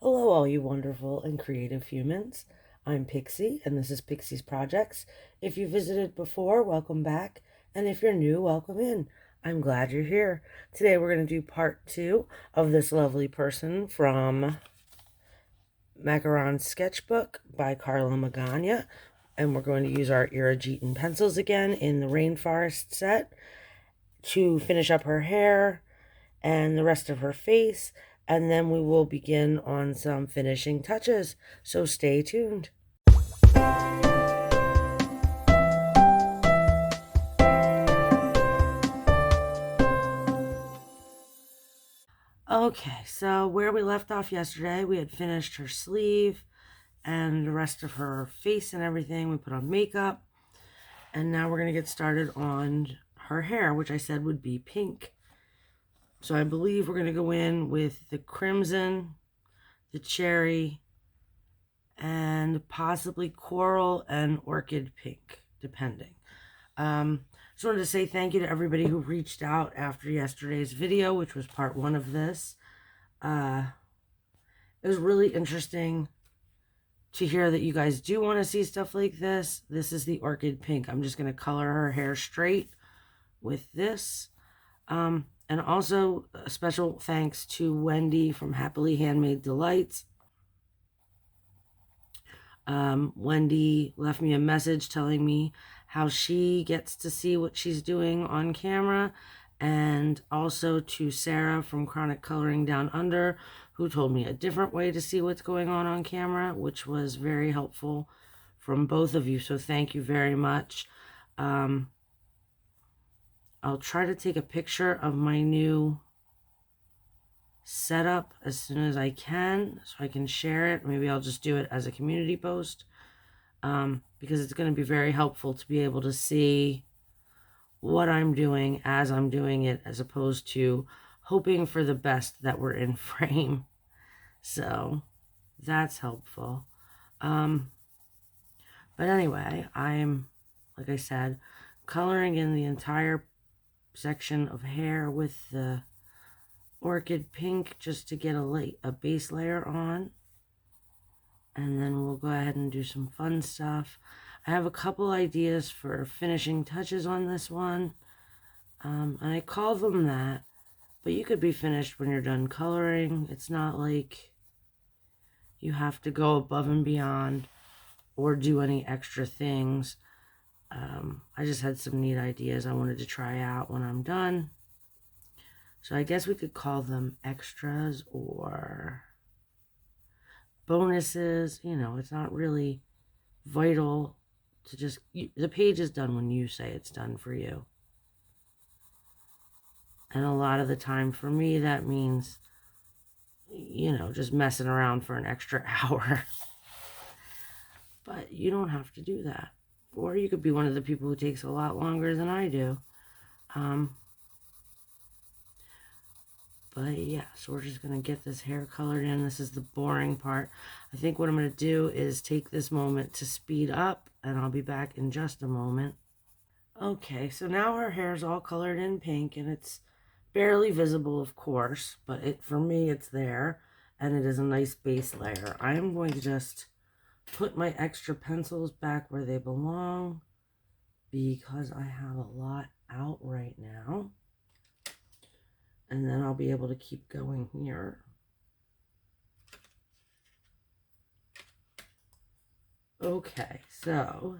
Hello, all you wonderful and creative humans. I'm Pixie, and this is Pixie's Projects. If you visited before, welcome back. And if you're new, welcome in. I'm glad you're here. Today, we're going to do part 2 of this lovely person from Macaron Sketchbook by Karla Magana. And we're going to use our Irojiten pencils again in the rainforest set to finish up her hair and the rest of her face, and then we will begin on some finishing touches. So stay tuned. Okay, so where we left off yesterday, we had finished her sleeve and the rest of her face and everything. We put on makeup, and now we're going to get started on her hair, which I said would be pink. So I believe we're going to go in with the crimson, the cherry, and possibly coral and orchid pink, depending. Just wanted to say thank you to everybody who reached out after yesterday's video, which was part 1 of this. It was really interesting to hear that you guys do want to see stuff like this. This is the orchid pink. I'm just going to color her hair straight with this. And also a special thanks to Wendy from Happily Handmade Delights. Wendy left me a message telling me how she gets to see what she's doing on camera, and also to Sarah from Chronic Coloring Down Under, who told me a different way to see what's going on camera, which was very helpful from both of you. So thank you very much. I'll try to take a picture of my new setup as soon as I can so I can share it. Maybe I'll just do it as a community post, because it's going to be very helpful to be able to see what I'm doing as I'm doing it, as opposed to hoping for the best that we're in frame. So that's helpful. But anyway, I'm, like I said, coloring in the entire section of hair with the orchid pink just to get a base layer on, and then we'll go ahead and do some fun stuff. I have a couple ideas for finishing touches on this one, and I call them that, but you could be finished when you're done coloring. It's not like you have to go above and beyond or do any extra things. I just had some neat ideas I wanted to try out when I'm done. So I guess we could call them extras or bonuses. You know, it's not really vital to just, the page is done when you say it's done for you. And a lot of the time for me, that means, you know, just messing around for an extra hour. But you don't have to do that. Or you could be one of the people who takes a lot longer than I do. But yeah, so we're just going to get this hair colored in. This is the boring part. I think what I'm going to do is take this moment to speed up, and I'll be back in just a moment. Okay, so now her hair's all colored in pink, and it's barely visible, of course, but for me, it's there, and it is a nice base layer. I am going to just put my extra pencils back where they belong, because I have a lot out right now. And then I'll be able to keep going here. Okay, so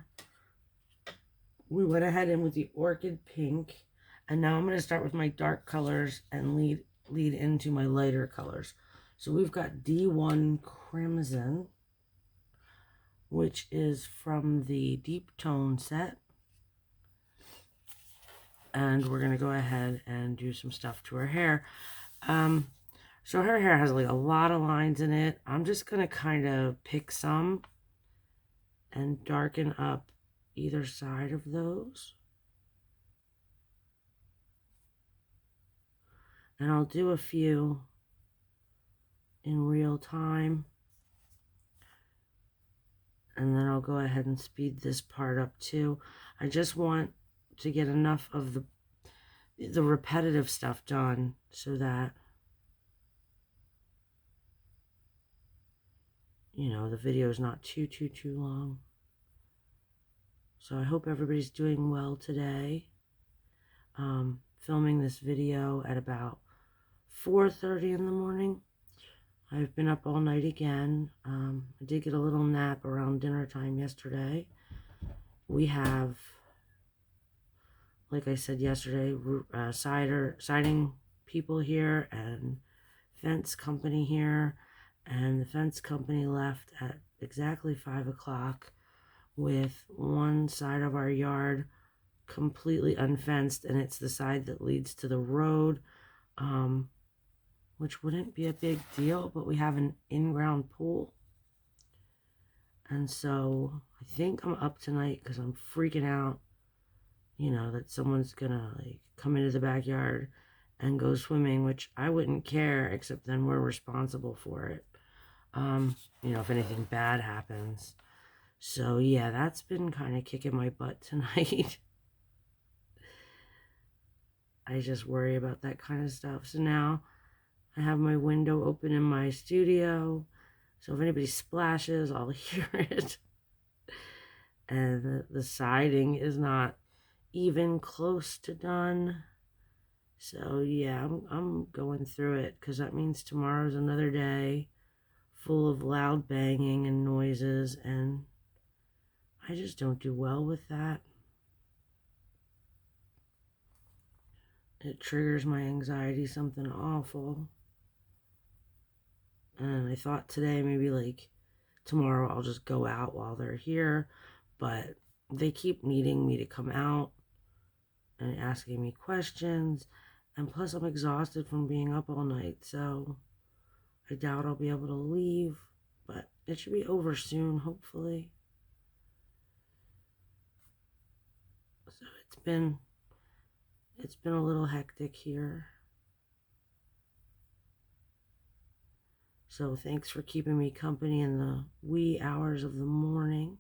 we went ahead in with the orchid pink, and now I'm going to start with my dark colors and lead into my lighter colors. So we've got D1 Crimson, which is from the Deep Tone set. And we're going to go ahead and do some stuff to her hair. So her hair has like a lot of lines in it. I'm just going to kind of pick some and darken up either side of those. And I'll do a few in real time. And then I'll go ahead and speed this part up too. I just want to get enough of the repetitive stuff done so that you know, the video is not too long. So I hope everybody's doing well today. Filming this video at about 4:30 in the morning. I've been up all night again. I did get a little nap around dinner time yesterday. We have, like I said yesterday, siding people here and fence company here. And the fence company left at exactly 5 o'clock with one side of our yard completely unfenced, and it's the side that leads to the road, which wouldn't be a big deal, but we have an in-ground pool. And so I think I'm up tonight because I'm freaking out, you know, that someone's gonna like come into the backyard and go swimming, which I wouldn't care, except then we're responsible for it, you know, if anything bad happens. So yeah, that's been kind of kicking my butt tonight. I just worry about that kind of stuff. So now I have my window open in my studio, so if anybody splashes, I'll hear it. And the siding is not even close to done. So yeah, I'm going through it because that means tomorrow's another day full of loud banging and noises, and I just don't do well with that. It triggers my anxiety, something awful. And I thought today, maybe like tomorrow, I'll just go out while they're here. But they keep needing me to come out and asking me questions. And plus, I'm exhausted from being up all night. So I doubt I'll be able to leave. But it should be over soon, hopefully. So it's been a little hectic here. So thanks for keeping me company in the wee hours of the morning.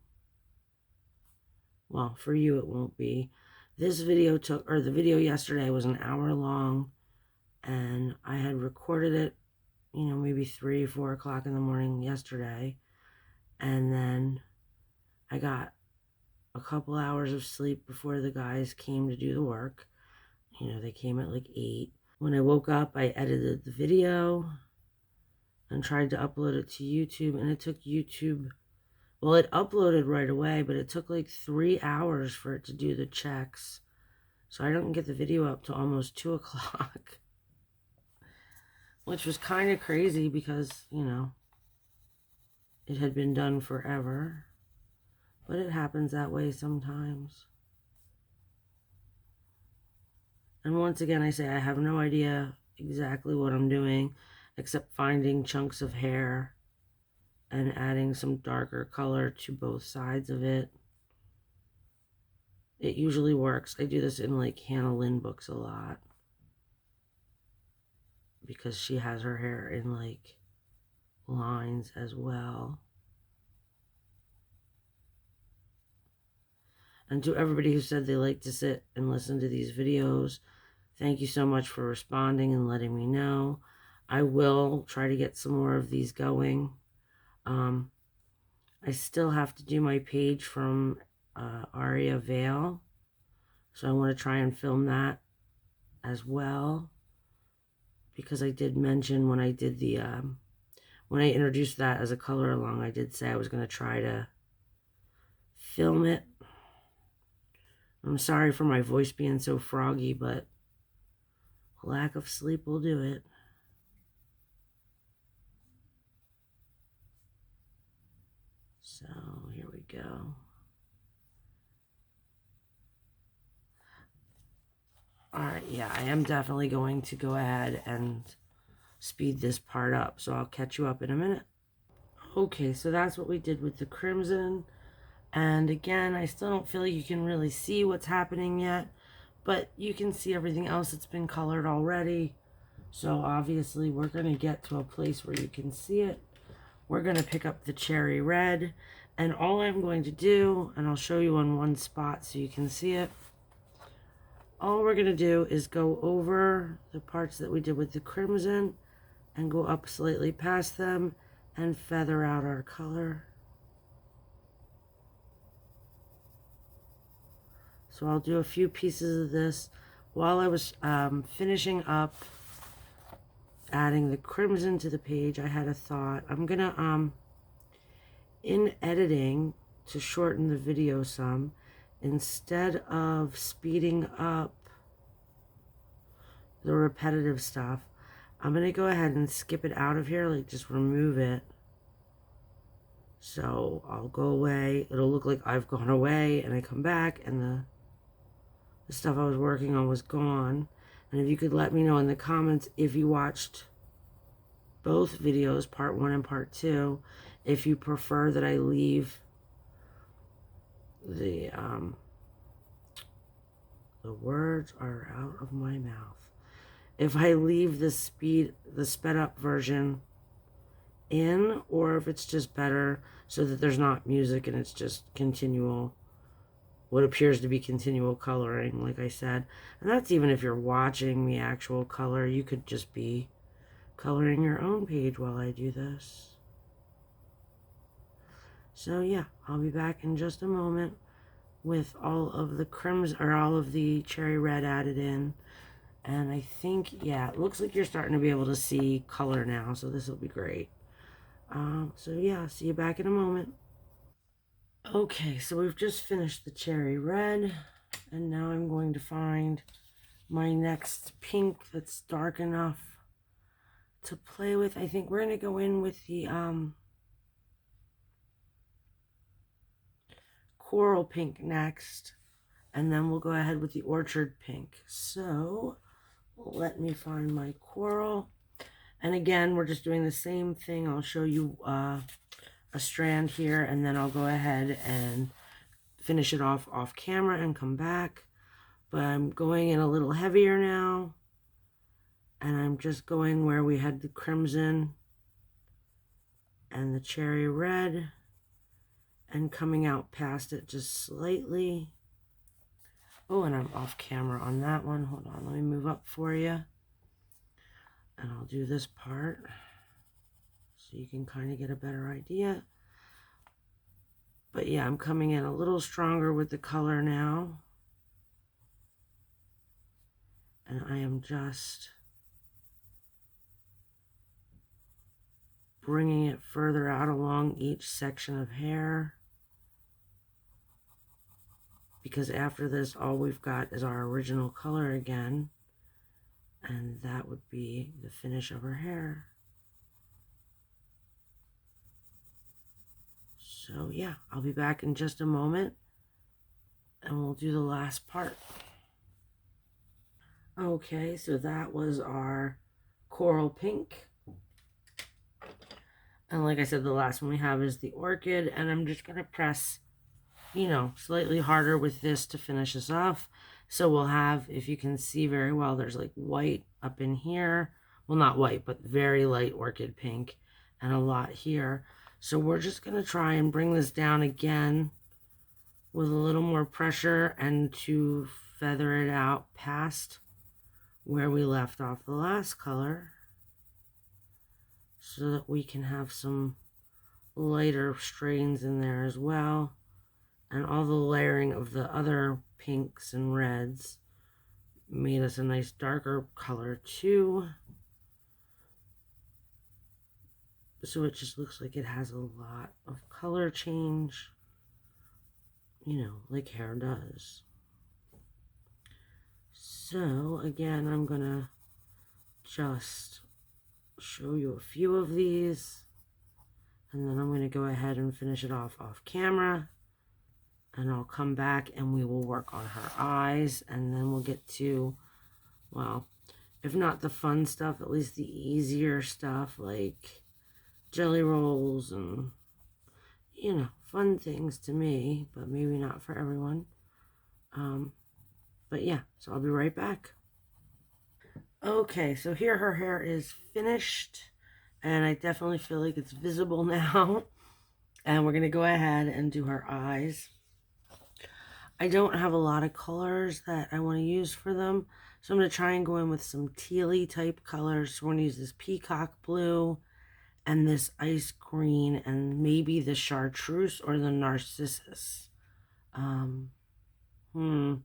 Well, for you it won't be. This video the video yesterday was an hour long, and I had recorded it, you know, maybe 3, 4 o'clock in the morning yesterday. And then I got a couple hours of sleep before the guys came to do the work. You know, they came at like 8. When I woke up, I edited the video and tried to upload it to YouTube, and it took YouTube, well, it uploaded right away, but it took like 3 hours for it to do the checks. So I didn't get the video up till almost 2 o'clock, which was kind of crazy because, you know, it had been done forever, but it happens that way sometimes. And once again, I say I have no idea exactly what I'm doing, except finding chunks of hair and adding some darker color to both sides of it. It usually works. I do this in like Hannah Lynn books a lot because she has her hair in like lines as well. And to everybody who said they like to sit and listen to these videos, thank you so much for responding and letting me know. I will try to get some more of these going. I still have to do my page from Aria Vale, so I want to try and film that as well, because I did mention when I did the when I introduced that as a color along, I did say I was going to try to film it. I'm sorry for my voice being so froggy, but lack of sleep will do it. So here we go. Alright, yeah, I am definitely going to go ahead and speed this part up, so I'll catch you up in a minute. Okay, so that's what we did with the crimson. And again, I still don't feel you can really see what's happening yet, but you can see everything else that's been colored already. So obviously we're going to get to a place where you can see it. We're going to pick up the cherry red, and all I'm going to do, and I'll show you on one spot so you can see it, all we're going to do is go over the parts that we did with the crimson and go up slightly past them and feather out our color. So I'll do a few pieces of this. While I was finishing up adding the crimson to the page, I had a thought. I'm gonna, in editing, to shorten the video some, instead of speeding up the repetitive stuff, I'm gonna go ahead and skip it out of here, like just remove it. So I'll go away. It'll look like I've gone away, and I come back and the stuff I was working on was gone. And if you could let me know in the comments if you watched both videos, part 1 and part 2, if you prefer that I leave the words are out of my mouth. If I leave the sped up version in, or if it's just better so that there's not music and it's just continual, what appears to be continual coloring, like I said. And that's even if you're watching the actual color. You could just be coloring your own page while I do this. So yeah, I'll be back in just a moment with all of the crimson, or all of the cherry red added in. And I think, yeah, it looks like you're starting to be able to see color now, so this will be great. So yeah, see you back in a moment. Okay, so we've just finished the cherry red, and now I'm going to find my next pink that's dark enough to play with. I think we're going to go in with the coral pink next, and then we'll go ahead with the orchid pink. So let me find my coral. And again, we're just doing the same thing. I'll show you a strand here, and then I'll go ahead and finish it off camera and come back. But I'm going in a little heavier now, and I'm just going where we had the crimson and the cherry red, and coming out past it just slightly. Oh, and I'm off camera on that one. Hold on, let me move up for you. And I'll do this part so you can kind of get a better idea. But yeah, I'm coming in a little stronger with the color now. And I am just bringing it further out along each section of hair. Because after this, all we've got is our original color again. And that would be the finish of her hair. So yeah, I'll be back in just a moment, and we'll do the last part. Okay, so that was our coral pink. And like I said, the last one we have is the orchid, and I'm just going to press, you know, slightly harder with this to finish this off. So we'll have, if you can see very well, there's like white up in here. Well, not white, but very light orchid pink, and a lot here. So we're just going to try and bring this down again with a little more pressure, and to feather it out past where we left off the last color, so that we can have some lighter strains in there as well. And all the layering of the other pinks and reds made us a nice darker color too. So it just looks like it has a lot of color change, you know, like hair does. So again, I'm gonna just show you a few of these, and then I'm gonna go ahead and finish it off camera, and I'll come back and we will work on her eyes, and then we'll get to, well, if not the fun stuff, at least the easier stuff like jelly rolls and, you know, fun things to me, but maybe not for everyone. But yeah, so I'll be right back. Okay, so here her hair is finished, and I definitely feel like it's visible now. And we're gonna go ahead and do her eyes. I don't have a lot of colors that I want to use for them, so I'm gonna try and go in with some tealy type colors. So we're gonna use this peacock blue and this ice green, and maybe the chartreuse or the narcissus. I don't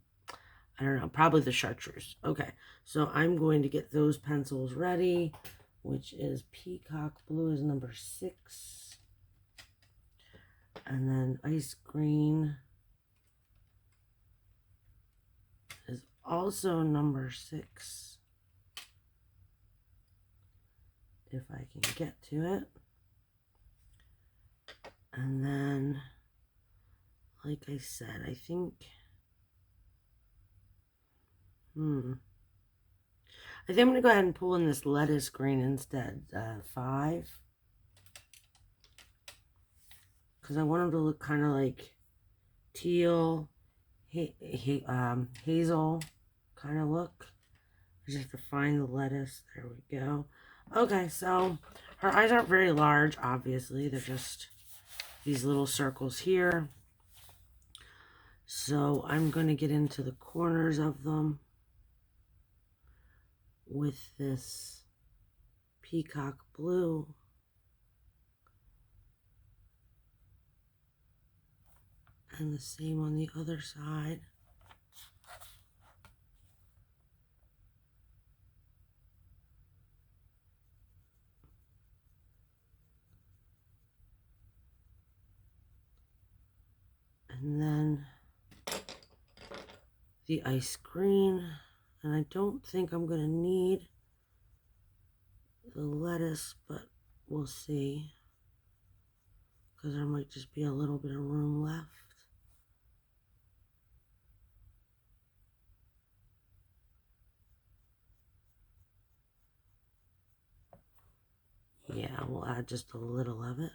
know, probably the chartreuse. Okay, so I'm going to get those pencils ready, which is Peacock Blue is number 6. And then Ice Green is also number 6. If I can get to it. And then, like I said, I think... I think I'm going to go ahead and pull in this lettuce green instead, 5. Because I want them to look kind of like teal, hazel kind of look. I just have to find the lettuce. There we go. Okay, so her eyes aren't very large, obviously. They're just these little circles here. So I'm going to get into the corners of them with this Peacock Blue. And the same on the other side. And then the ice green. And I don't think I'm going to need the lettuce, but we'll see. Because there might just be a little bit of room left. Yeah, we'll add just a little of it.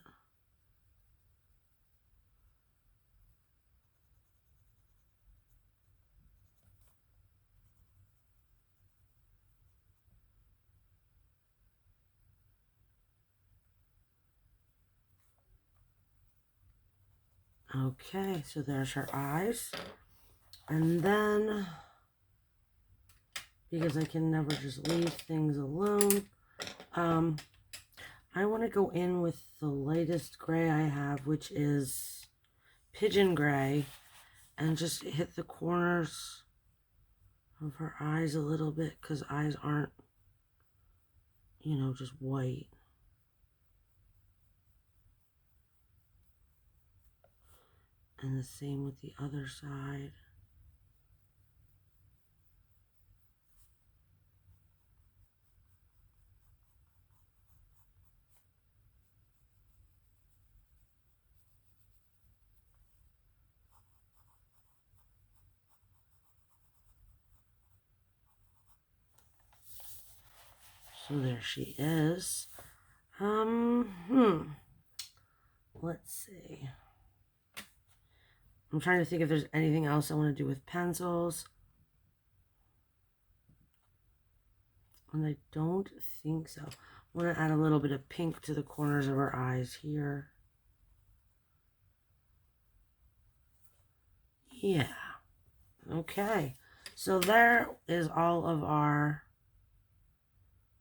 Okay, so there's her eyes. And then, because I can never just leave things alone, I want to go in with the lightest gray I have, which is pigeon gray, and just hit the corners of her eyes a little bit, because eyes aren't, you know, just white. And the same with the other side. So there she is. Let's see. I'm trying to think if there's anything else I want to do with pencils. And I don't think so. I want to add a little bit of pink to the corners of her eyes here. Yeah. Okay. So there is all of our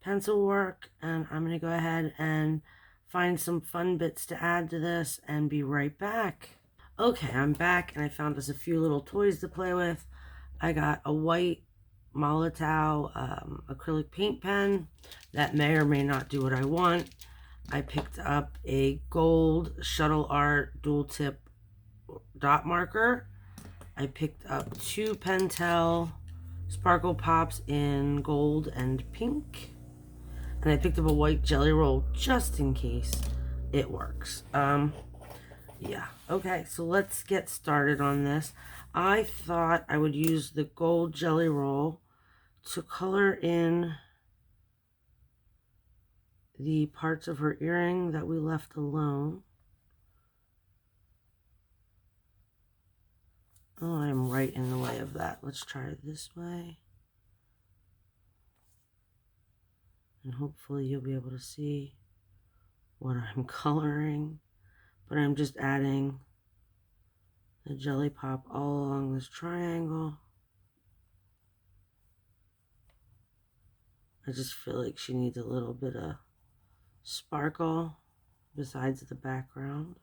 pencil work. And I'm going to go ahead and find some fun bits to add to this and be right back. Okay, I'm back and I found us a few little toys to play with. I got a white Molotow acrylic paint pen that may or may not do what I want. I picked up a gold Shuttle Art dual tip dot marker. I picked up 2 Pentel Sparkle Pops in gold and pink. And I picked up a white Jelly Roll just in case it works. Yeah, okay, so let's get started on this. I thought I would use the gold Jelly Roll to color in the parts of her earring that we left alone. Oh, I'm right in the way of that. Let's try it this way. And hopefully you'll be able to see what I'm coloring. But I'm just adding the Jelly Pop all along this triangle. I just feel like she needs a little bit of sparkle besides the background.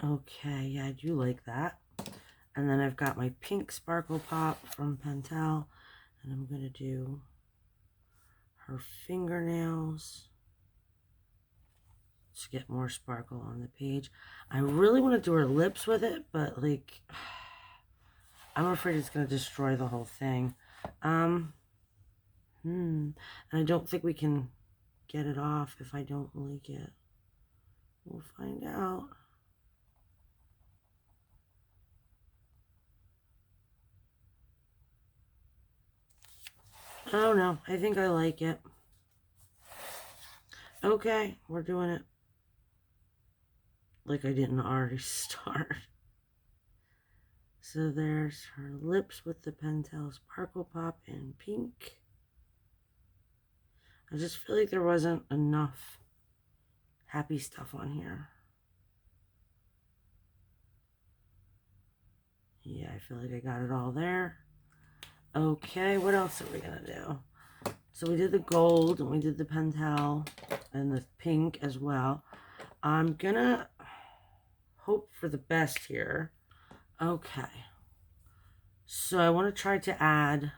Okay, yeah, I do like that. And then I've got my pink sparkle pop from Pentel, and I'm going to do her fingernails to get more sparkle on the page. I really want to do her lips with it, but like, I'm afraid it's going to destroy the whole thing. And I don't think we can get it off if I don't like it. We'll find out. Oh no, I think I like it. Okay, we're doing it. Like I didn't already start. So there's her lips with the Pentel Sparkle Pop in pink. I just feel like there wasn't enough happy stuff on here. Yeah, I feel like I got it all there. Okay, what else are we gonna do? So we did the gold and we did the Pentel and the pink as well. I'm gonna hope for the best here. Okay. So I want to try to add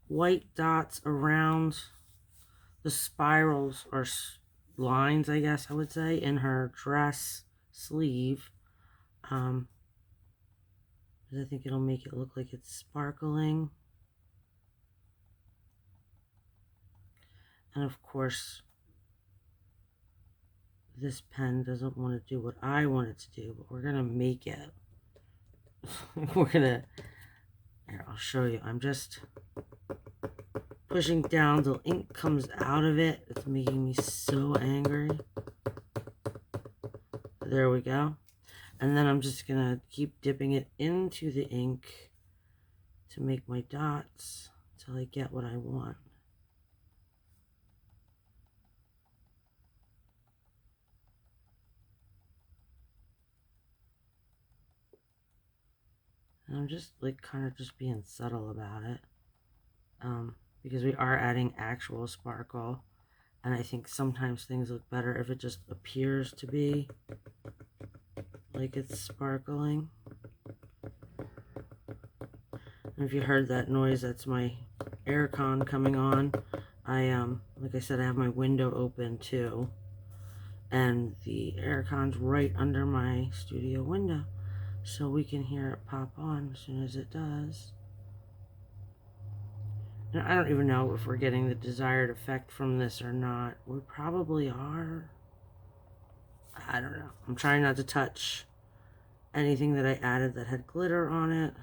white dots around the spirals or lines, I guess I would say, in her dress sleeve. Because I think it'll make it look like it's sparkling. And of course, this pen doesn't want to do what I want it to do, but we're going to make it. We're going to, here, I'll show you. I'm just pushing down till ink comes out of it. It's making me so angry. There we go. And then I'm just going to keep dipping it into the ink to make my dots till I get what I want. And I'm just like kind of just being subtle about it. Because we are adding actual sparkle. And I think sometimes things look better if it just appears to be like it's sparkling. And if you heard that noise, that's my aircon coming on. Like I said, I have my window open too. And the aircon's right under my studio window. So we can hear it pop on as soon as it does. And I don't even know if we're getting the desired effect from this or not. We probably are. I don't know. I'm trying not to touch anything that I added that had glitter on it,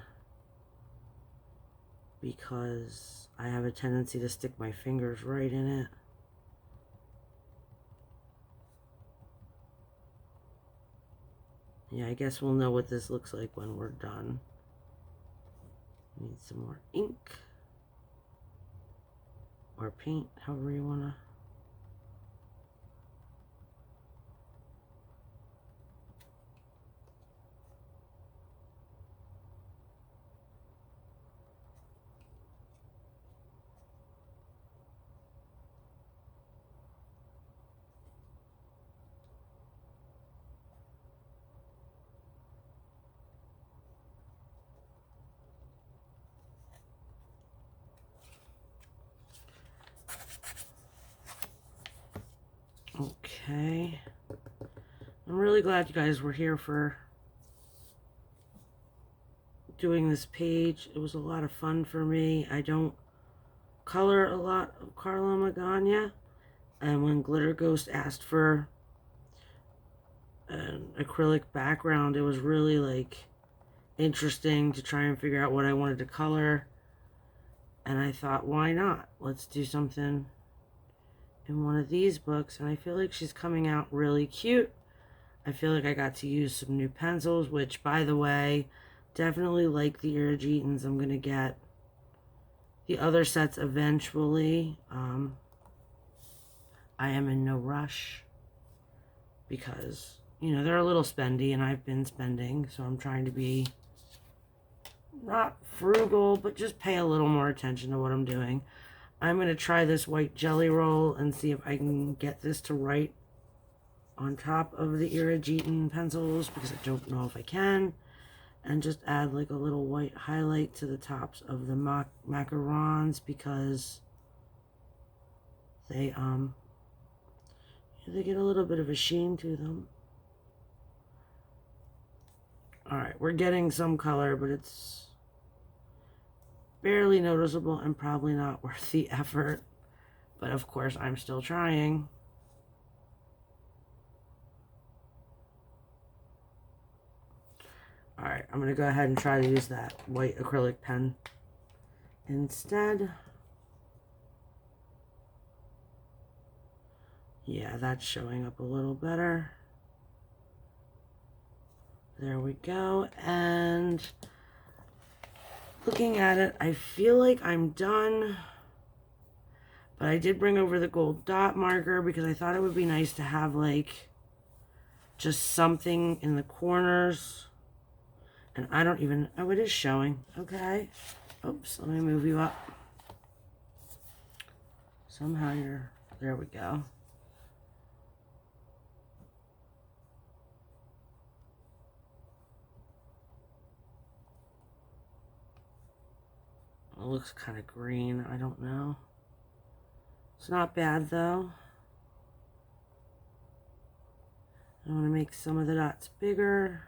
because I have a tendency to stick my fingers right in it. Yeah, I guess we'll know what this looks like when we're done. Need some more ink or paint, however you want to. Okay. I'm really glad you guys were here for doing this page. It was a lot of fun for me. I don't color a lot of Karla Magana. And when Glitter Ghost asked for an acrylic background, it was really like interesting to try and figure out what I wanted to color. And I thought, why not? Let's do something in one of these books. And I feel like she's coming out really cute. I feel like I got to use some new pencils, which, by the way, definitely like the Irojitens. I'm going to get the other sets eventually. I am in no rush because, you know, they're a little spendy and I've been spending, so I'm trying to be not frugal, but just pay a little more attention to what I'm doing. I'm going to try this white jelly roll and see if I can get this to write on top of the Irojiten pencils, because I don't know if I can, and just add like a little white highlight to the tops of the macarons, because they get a little bit of a sheen to them. Alright, we're getting some color, but it's barely noticeable and probably not worth the effort. But of course, I'm still trying. Alright, I'm going to go ahead and try to use that white acrylic pen instead. Yeah, that's showing up a little better. There we go. And looking at it, I feel like I'm done. But I did bring over the gold dot marker because I thought it would be nice to have like just something in the corners. And I don't even, oh, it is showing. Okay. Oops, let me move you up. Somehow you're, there we go. It looks kind of green, I don't know. It's not bad though. I want to make some of the dots bigger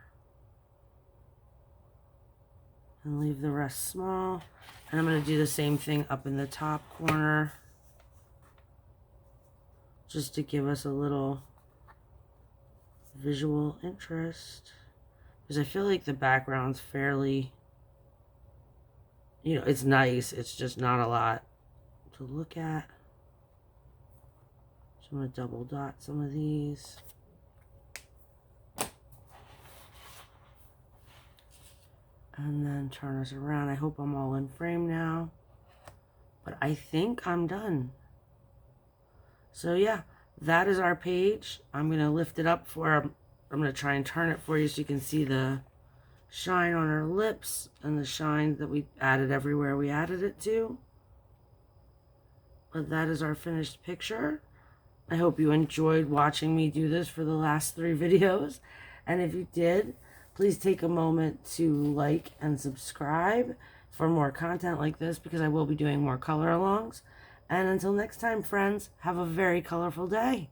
and leave the rest small. And I'm going to do the same thing up in the top corner, just to give us a little visual interest. Because I feel like the background's fairly, you know, it's nice. It's just not a lot to look at. So I'm going to double dot some of these. And then turn us around. I hope I'm all in frame now. But I think I'm done. So yeah, that is our page. I'm going to lift it up I'm going to try and turn it for you so you can see the shine on her lips and the shine that we added everywhere we added it to. But that is our finished picture. I hope you enjoyed watching me do this for the last 3 videos. And if you did, please take a moment to like and subscribe for more content like this, because I will be doing more color alongs. And until next time, friends, have a very colorful day.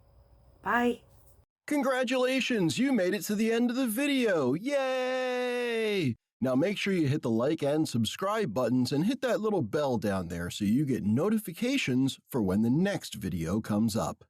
Bye. Congratulations, you made it to the end of the video. Yay! Now make sure you hit the like and subscribe buttons and hit that little bell down there so you get notifications for when the next video comes up.